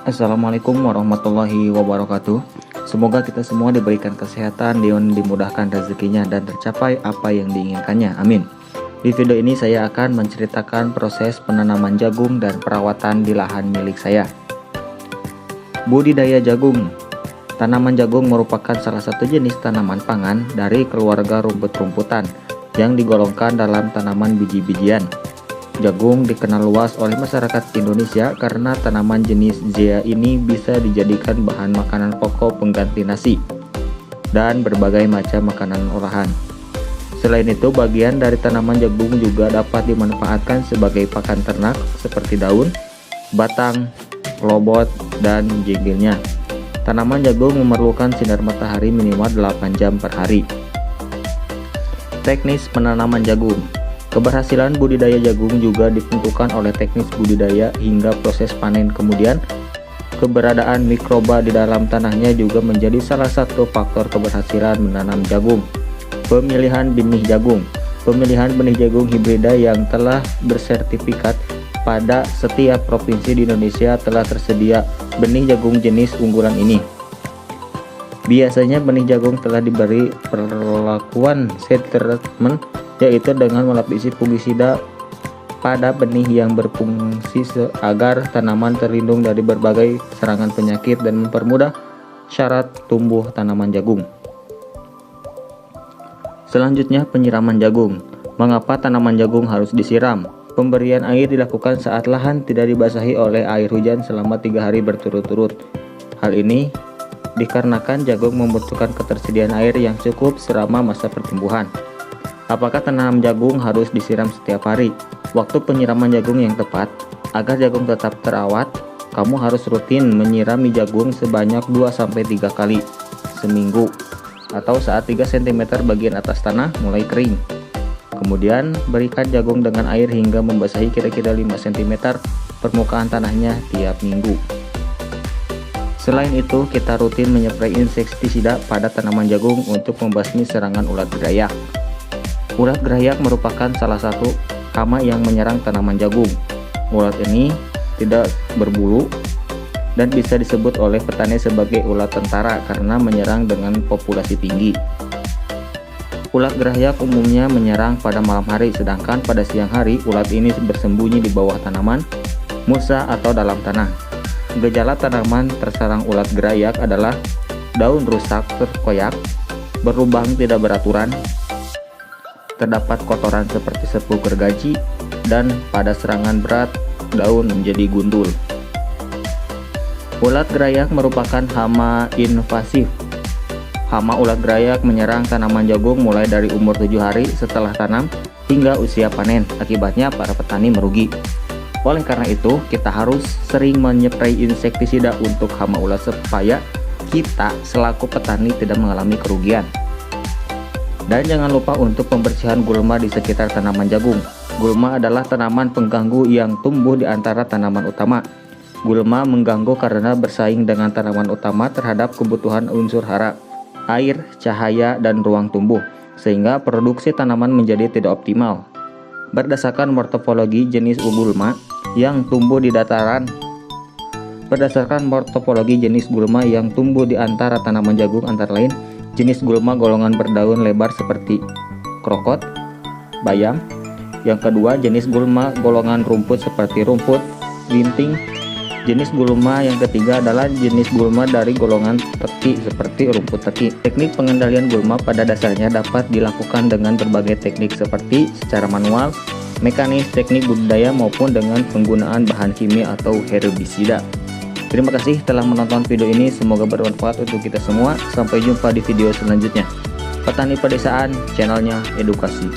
Assalamualaikum warahmatullahi wabarakatuh. Semoga kita semua diberikan kesehatan, dimudahkan rezekinya, dan tercapai apa yang diinginkannya. Amin. Di video ini saya akan menceritakan proses penanaman jagung dan perawatan di lahan milik saya. Budidaya jagung. Tanaman jagung merupakan salah satu jenis tanaman pangan dari keluarga rumput-rumputan yang digolongkan dalam tanaman biji-bijian. Jagung dikenal luas oleh masyarakat Indonesia karena tanaman jenis Zea ini bisa dijadikan bahan makanan pokok pengganti nasi dan berbagai macam makanan olahan. Selain itu, bagian dari tanaman jagung juga dapat dimanfaatkan sebagai pakan ternak seperti daun, batang, lobot, dan jinggilnya. Tanaman jagung memerlukan sinar matahari minimal 8 jam per hari. Teknis penanaman jagung. Keberhasilan budidaya jagung juga ditentukan oleh teknis budidaya hingga proses panen. Kemudian, keberadaan mikroba di dalam tanahnya juga menjadi salah satu faktor keberhasilan menanam jagung. Pemilihan benih jagung. Pemilihan benih jagung hibrida yang telah bersertifikat. Pada setiap provinsi di Indonesia telah tersedia benih jagung jenis unggulan ini. Biasanya benih jagung telah diberi perlakuan seed treatment, yaitu dengan melapisi fungisida pada benih yang berfungsi agar tanaman terlindung dari berbagai serangan penyakit dan mempermudah syarat tumbuh tanaman jagung. Selanjutnya, penyiraman jagung. Mengapa tanaman jagung harus disiram? Pemberian air dilakukan saat lahan tidak dibasahi oleh air hujan selama 3 hari berturut-turut. Hal ini dikarenakan jagung membutuhkan ketersediaan air yang cukup selama masa pertumbuhan. Apakah tanam jagung harus disiram setiap hari? Waktu penyiraman jagung yang tepat agar jagung tetap terawat, kamu harus rutin menyirami jagung sebanyak 2-3 kali seminggu atau saat 3 cm bagian atas tanah mulai kering. Kemudian berikan jagung dengan air hingga membasahi kira-kira 5 cm permukaan tanahnya tiap minggu. Selain itu, kita rutin menyertai insektisida pada tanaman jagung untuk membasmi serangan ulat gerayak. Ulat gerayak merupakan salah satu hama yang menyerang tanaman jagung. Ulat ini tidak berbulu dan bisa disebut oleh petani sebagai ulat tentara karena menyerang dengan populasi tinggi. Ulat gerayak umumnya menyerang pada malam hari, sedangkan pada siang hari ulat ini bersembunyi di bawah tanaman, musa, atau dalam tanah. Gejala tanaman terserang ulat gerayak adalah daun rusak terkoyak, berlubang tidak beraturan, terdapat kotoran seperti sepuh gergaji, dan pada serangan berat daun menjadi gundul. Ulat gerayak merupakan hama invasif. Hama ulat gerayak menyerang tanaman jagung mulai dari umur 7 hari setelah tanam hingga usia panen. Akibatnya para petani merugi. Oleh karena itu, kita harus sering menyertai insektisida untuk hama ulat supaya kita selaku petani tidak mengalami kerugian. Dan jangan lupa untuk pembersihan gulma di sekitar tanaman jagung. Gulma adalah tanaman pengganggu yang tumbuh di antara tanaman utama. Gulma mengganggu karena bersaing dengan tanaman utama terhadap kebutuhan unsur hara, air, cahaya, dan ruang tumbuh, sehingga produksi tanaman menjadi tidak optimal. Berdasarkan morfologi jenis gulma yang tumbuh di dataran, di antara tanaman jagung antara lain jenis gulma golongan berdaun lebar seperti krokot, bayam. Yang kedua, jenis gulma golongan rumput seperti rumput, linting. Jenis gulma yang ketiga adalah jenis gulma dari golongan teki seperti rumput teki. Teknik pengendalian gulma pada dasarnya dapat dilakukan dengan berbagai teknik seperti secara manual, mekanis, teknik budidaya, maupun dengan penggunaan bahan kimia atau herbisida. Terima kasih telah menonton video ini, semoga bermanfaat untuk kita semua. Sampai jumpa di video selanjutnya. Petani Pedesaan, channelnya edukasi.